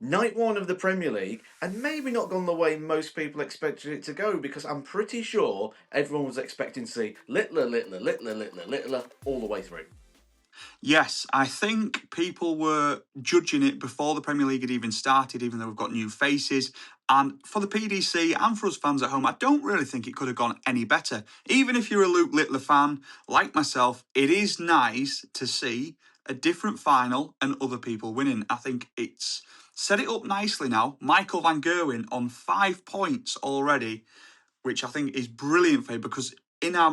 Night one of the Premier League, and maybe not gone the way most people expected it to go, because I'm pretty sure everyone was expecting to see Littler all the way through. Yes, I think people were judging it before the Premier League had even started, even though we've got new faces. And for the PDC and for us fans at home, I don't really think it could have gone any better. Even if you're a Luke Littler fan, like myself, it is nice to see a different final and other people winning. I think it's set it up nicely now. Michael van Gerwen on 5 points already, which I think is brilliant for him because in our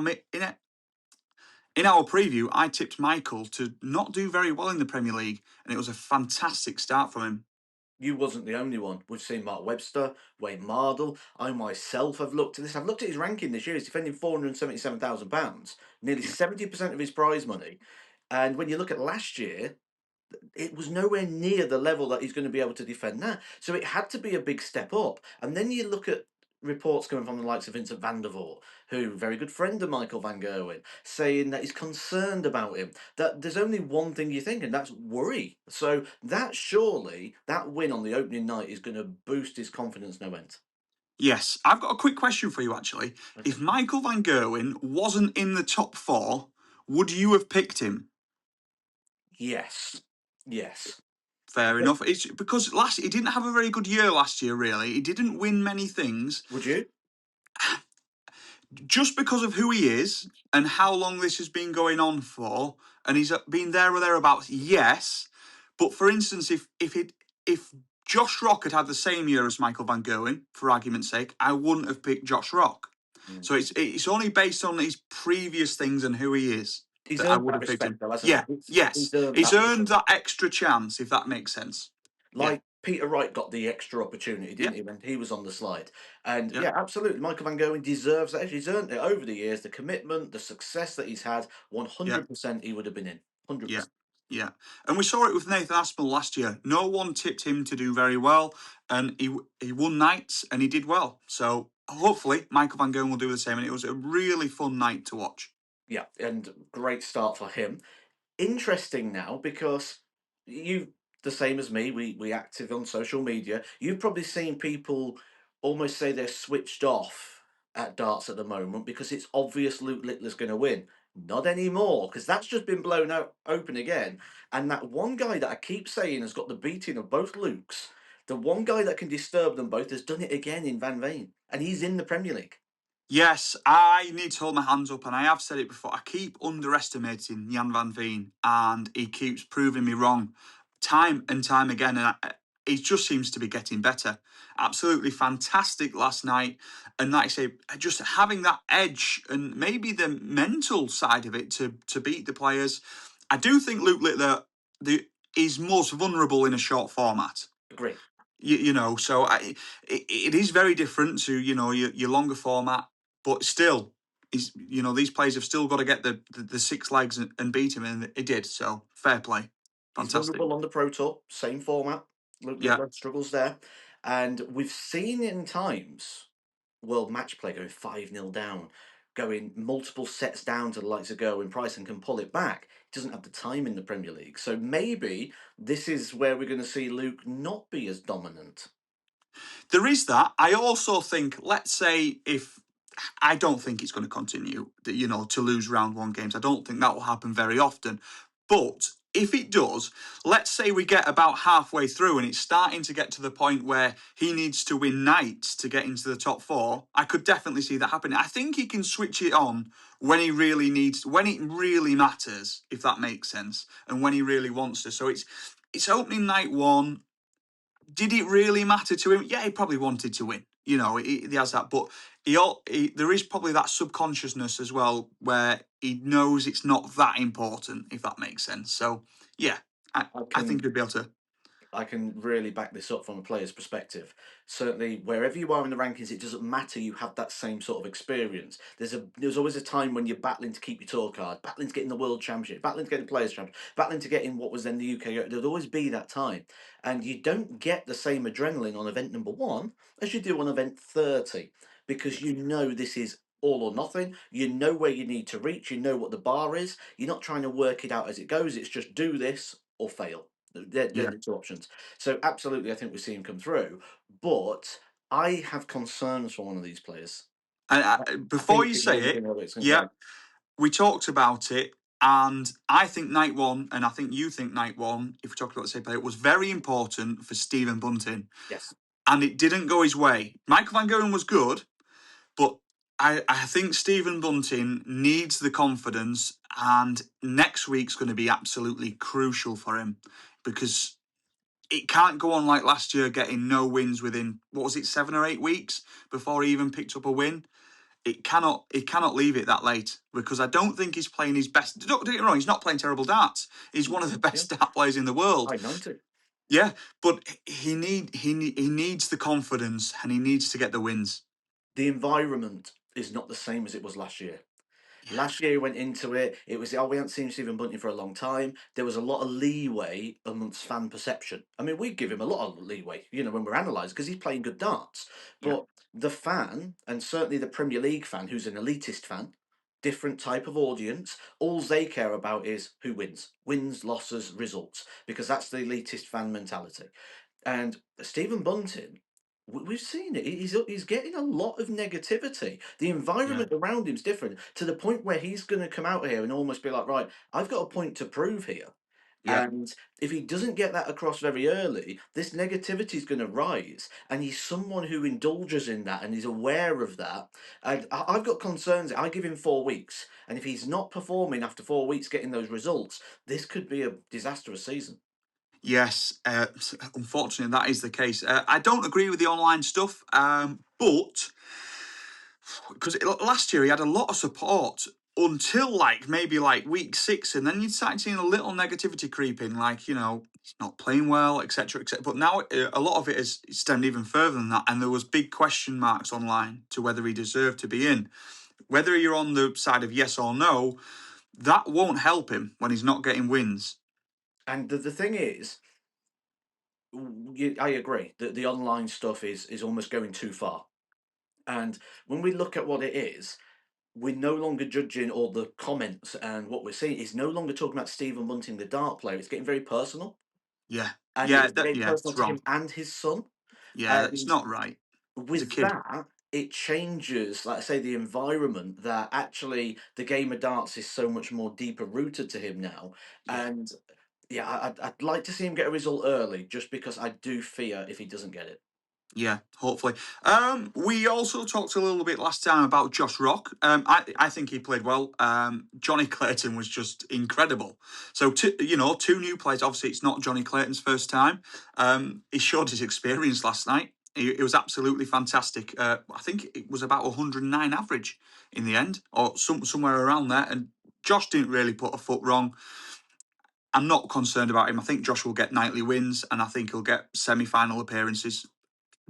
preview, I tipped Michael to not do very well in the Premier League, and it was a fantastic start from him. You wasn't the only one. We've seen Mark Webster, Wayne Mardle. I myself have looked at this. I've looked at his ranking this year. He's defending £477,000, nearly 70% of his prize money. And when you look at last year, it was nowhere near the level that he's going to be able to defend that. So it had to be a big step up. And then you look at reports coming from the likes of Vincent van der Voort, who, very good friend of Michael van Gerwen, saying that he's concerned about him. That there's only one thing you think, and that's worry. So that surely, that win on the opening night is going to boost his confidence no end. Yes, I've got a quick question for you actually. Okay. If Michael van Gerwen wasn't in the top 4, would you have picked him? Yes. Yes. Fair enough. It's because he didn't have a very good year last year, really. He didn't win many things. Would you? Just because of who he is and how long this has been going on for, and he's been there or thereabouts, yes. But for instance, if Josh Rock had had the same year as Michael van Gerwen, for argument's sake, I wouldn't have picked Josh Rock. Mm. So it's only based on his previous things and who he is He's that I earned would that have picked respect, him. though, hasn't Yeah, he? yes, He's earned he's that earned respect. that extra chance, if that makes sense. Yeah, Like Peter Wright got the extra opportunity, yeah, didn't he, when he was on the slide? And yeah, yeah, absolutely, Michael Van Gogh deserves that. He's earned it over the years. The commitment, the success that he's had, yeah. 100% he would have been in. Yeah, 100%. yeah. And we saw it with Nathan Aspinall last year. No one tipped him to do very well, and he won nights and he did well. So hopefully Michael van Gerwen will do the same. And it was a really fun night to watch. Yeah, and great start for him. Interesting now because you, the same as me, we active on social media. You've probably seen people almost say they're switched off at darts at the moment because it's obvious Luke Littler's going to win. Not anymore, because that's just been blown out open again. And that one guy that I keep saying has got the beating of both Lukes, the one guy that can disturb them both has done it again in Van Veen, and he's in the Premier League. Yes, I need to hold my hands up, and I have said it before. I keep underestimating Gian van Veen, and he keeps proving me wrong time and time again. And he just seems to be getting better. Absolutely fantastic last night, and like I say, just having that edge and maybe the mental side of it to beat the players. I do think Luke Littler is most vulnerable in a short format. Agree. So it is very different to your longer format, but still, these players have still got to get the 6 legs and beat him, and it did. So fair play, He's fantastic. vulnerable on the Pro Tour, same format. Luke Yeah, Littler struggles there. And we've seen in times World Match Play going 5-0 down, going multiple sets down to the likes of Gerwin Price and can pull it back. He doesn't have the time in the Premier League. So maybe this is where we're going to see Luke not be as dominant. there is that. I also think, let's say if. I don't think it's going to continue, to lose round 1 games. I don't think that will happen very often. But if it does, let's say we get about halfway through and it's starting to get to the point where he needs to win nights to get into the top 4, I could definitely see that happening. I think he can switch it on when he really needs, when it really matters, if that makes sense, and when he really wants to. So it's opening night 1. Did it really matter to him? Yeah, he probably wanted to win. He has that, but there is probably that subconsciousness as well where he knows it's not that important, if that makes sense. So, yeah, I I think can he'd be able to. I can really back this up from a player's perspective. Certainly, wherever you are in the rankings, it doesn't matter. You have that same sort of experience. There's always a time when you're battling to keep your tour card, battling to get in the World Championship, battling to get in the Players Championship, battling to get in what was then the UK. There'll always be that time, and you don't get the same adrenaline on event number 1 as you do on event 30 because you know this is all or nothing. You know where you need to reach. You know what the bar is. You're not trying to work it out as it goes. It's just do this or fail. They're Yeah. the two options. So absolutely, I think we see him come through. But I have concerns for one of these players. And I before think you it say may be it, another. It's going to yeah, go. we talked about it, and I think night one, and I think you think night one, if we talk about the same player, was very important for Stephen Bunting, Yes. and it didn't go his way. Michael Van Gerwen was good, but I think Stephen Bunting needs the confidence, and next week's going to be absolutely crucial for him because it can't go on like last year, getting no wins within, what was it, 7 or 8 weeks before he even picked up a win. It cannot leave it that late because I don't think he's playing his best. Don't get me wrong, he's not playing terrible darts. He's one of the Yeah. best dart players in the world. I 90. Yeah, but he needs the confidence and he needs to get the wins. The environment is not the same as it was last year. Yeah, Last year he went into it, it was, oh, we hadn't seen Stephen Bunting for a long time. There was a lot of leeway amongst fan perception. I mean, we give him a lot of leeway, when we're analysing, because he's playing good darts. yeah, But the fan, and certainly the Premier League fan, who's an elitist fan, different type of audience, all they care about is who wins. Wins, losses, results, because that's the elitist fan mentality. And Stephen Bunting, we've seen it. He's getting a lot of negativity. The yeah, environment around him's different to the point where he's going to come out here and almost be like, right, I've got a point to prove here. yeah. And if he doesn't get that across very early, this negativity is going to rise. And he's someone who indulges in that and is aware of that. And I've got concerns. I give him 4 weeks. And if he's not performing after 4 weeks, getting those results, this could be a disastrous season. Yes, unfortunately, that is the case. I don't agree with the online stuff, but because last year he had a lot of support until maybe week 6, and then you started seeing a little negativity creep in, he's not playing well, etc., etc. But now a lot of it has stemmed even further than that, and there was big question marks online to whether he deserved to be in. Whether you're on the side of yes or no, that won't help him when he's not getting wins. And the thing is, I agree that the online stuff is almost going too far. And when we look at what it is, we're no longer judging all the comments, and what we're seeing is no longer talking about Stephen Bunting, the dart player. It's getting very personal, Yeah, and yeah, it's very it's personal to wrong. him and his son. Yeah, that's And not right. He's a with kid. that, it changes, like I say, the environment that actually the game of darts is so much more deeper rooted to him now. Yeah. And yeah, I'd like to see him get a result early, just because I do fear if he doesn't get it. Yeah, hopefully. We also talked a little bit last time about Josh Rock. I think he played well. Jonny Clayton was just incredible. So, two new players. Obviously, it's not Jonny Clayton's first time. He showed his experience last night. It was absolutely fantastic. I think it was about 109 average in the end, or somewhere around there. And Josh didn't really put a foot wrong. I'm not concerned about him. I think Josh will get nightly wins, and I think he'll get semi-final appearances.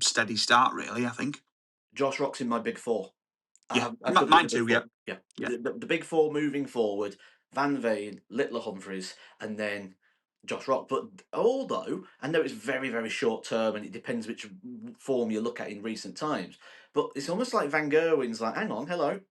Steady start, really, I think. Josh Rock's in my big four. Yeah, I've done it in mine the big too. Yeah, four. Yeah, yeah, the big four moving forward: Van Veen, Littler Humphreys, and then Josh Rock. But although I know it's very very short term, and it depends which form you look at in recent times, but it's almost like Van Gerwen's like, hang on, hello.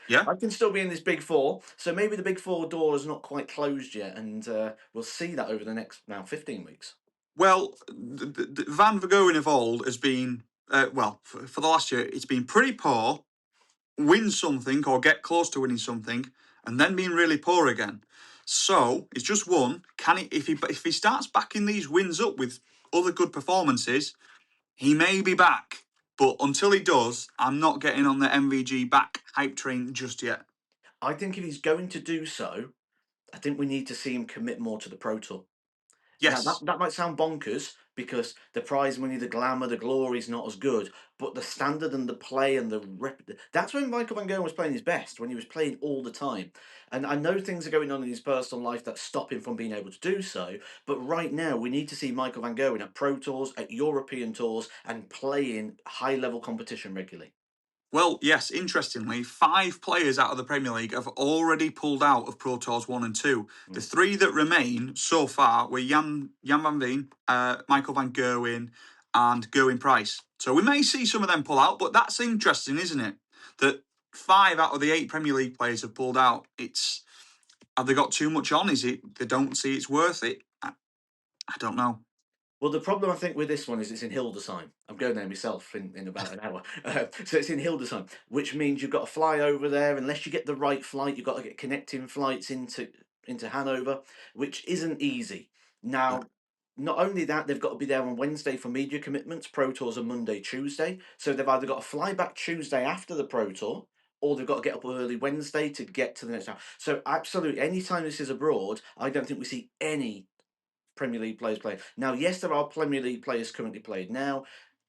yeah. I can still be in this big four, so maybe the big four door is not quite closed yet, and we'll see that over the next now 15 weeks. Well, the Van Vergoen of old has been for the last year. It's been pretty poor, win something or get close to winning something, and then being really poor again. So it's just won. Can he? If he starts backing these wins up with other good performances, he may be back. But until he does, I'm not getting on the MVG back hype train just yet. I think if he's going to do so, I think we need to see him commit more to the Pro Tour. Now Yes. that might sound bonkers because the prize money, the glamour, the glory is not as good, but the standard and the play and that's when Michael Van Gerwen was playing his best, when he was playing all the time. And I know things are going on in his personal life that stop him from being able to do so, but right now we need to see Michael Van Gerwen at Pro Tours, at European Tours, and playing high level competition regularly. Well, yes, interestingly, 5 players out of the Premier League have already pulled out of Pro Tours 1 and 2. The Mm. 3 that remain so far were Jan van Veen, Michael van Gerwen, and Gerwin Price. So we may see some of them pull out, but that's interesting, isn't it? That 5 out of the 8 Premier League players have pulled out. Have they got too much on? Is it they don't see it's worth it? I don't know. Well, the problem I think with this one is it's in Hildesheim. I'm going there myself in about an hour. So it's in Hildesheim, which means you've got to fly over there. Unless you get the right flight, you've got to get connecting flights into Hanover, which isn't easy. Yeah, Now, not only that, they've got to be there on Wednesday for media commitments. Pro Tours are Monday, Tuesday. So they've either got to fly back Tuesday after the Pro Tour, or they've got to get up early Wednesday to get to the next hour. So absolutely, any time this is abroad, I don't think we see any Premier League players playing. Now, yes, there are Premier League players currently played now.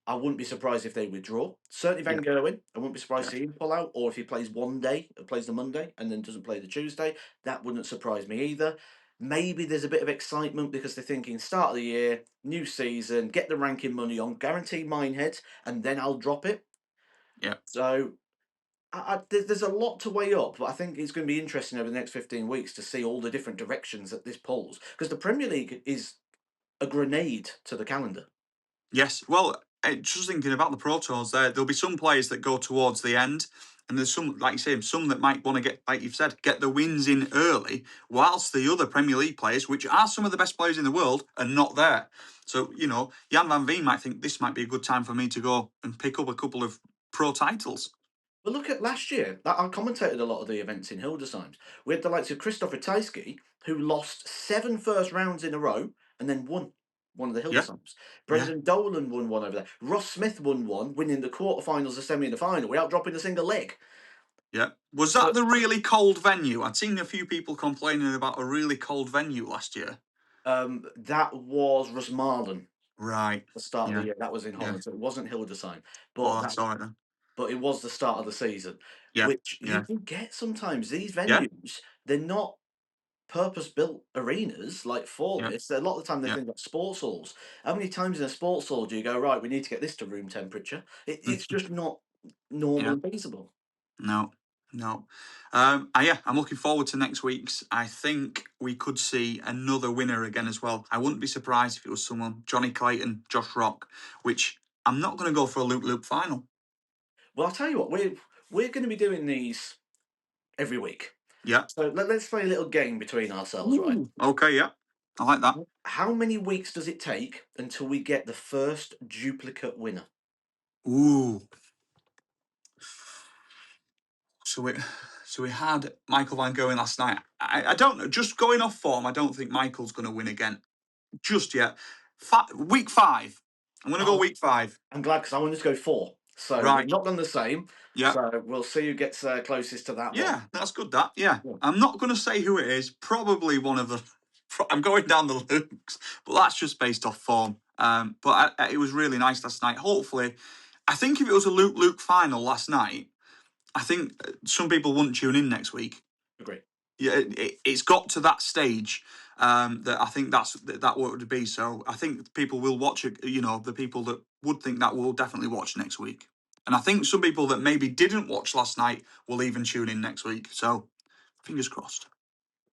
I wouldn't be surprised if they withdraw. Certainly yeah, Van Gerwen. I wouldn't be surprised yeah, to see him pull out, or if he plays one day, plays the Monday, and then doesn't play the Tuesday. That wouldn't surprise me either. Maybe there's a bit of excitement because they're thinking start of the year, new season, get the ranking money on, guarantee Minehead, and then I'll drop it. yeah. So there's a lot to weigh up, but I think it's going to be interesting over the next 15 weeks to see all the different directions that this pulls because the Premier League is a grenade to the calendar. Yes. Well, just thinking about the Pro Tours, there'll be some players that go towards the end, and there's some, like you say, some that might want to get, like you've said, get the wins in early, whilst the other Premier League players, which are some of the best players in the world, are not there. So, Gian van Veen might think this might be a good time for me to go and pick up a couple of pro titles. But look at last year. I commentated a lot of the events in Hildesheim. We had the likes of Christopher Tysky, who lost 7 first rounds in a row and then won one of the Yeah, Hildesheims. yeah, Brendan Dolan won one over there. Ross Smith won one, winning the quarterfinals, the semi, and the final without dropping a single leg. yeah. Was that So the really cold venue? I'd seen a few people complaining about a really cold venue last year. that was Rosmalen, Right. the start of the Yeah, year. That was in yeah. Holland, so it wasn't Hildesheim. Oh, But that's all right then. it was the start of the season, Yeah, which you yeah, do get sometimes. These yeah, venues, they're not purpose-built arenas like for yeah, this. A lot of the time they yeah. think about sports halls. How many times in a sports hall do you go, right, we need to get this to room temperature? It's just not normal Yeah, and feasible. no, no. Yeah, I'm looking forward to next week's. I think we could see another winner again as well. I wouldn't be surprised if it was someone, Jonny Clayton, Josh Rock, which I'm not going to go for a loop final. Well, I'll tell you what, we're going to be doing these every week. Yeah. So let's play a little game between ourselves, right? Ooh. Okay, yeah. I like that. How many weeks does it take until we get the first duplicate winner? Ooh. So we, so we had Michael Van Gogh last night. I don't know. Just going off form, I don't think Michael's going to win again just yet. Week 5. I'm going to go Oh, week 5. I'm glad because I wanted to go 4. So we've Right. not done the same. Yeah. So we'll see who gets closest to that one. Yeah, that's good. That, yeah. Yeah. I'm not going to say who it is. Probably one of the. I'm going down the Lukes, but that's just based off form. But it was really nice last night. Hopefully, I think if it was a Luke final last night, I think some people wouldn't tune in next week. Agree. Yeah, it's got to that stage that I think that what it would be. So I think people will watch it. The people that would think that will definitely watch next week. And I think some people that maybe didn't watch last night will even tune in next week. So fingers crossed.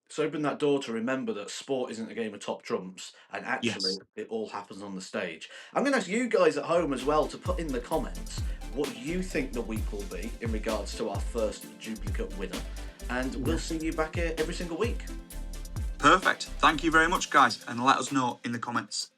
So open that door to remember that sport isn't a game of top trumps, and Yes. actually it all happens on the stage. I'm going to ask you guys at home as well to put in the comments what you think the week will be in regards to our first duplicate winner, and we'll see you back here every single week. Perfect. Thank you very much, guys. And let us know in the comments.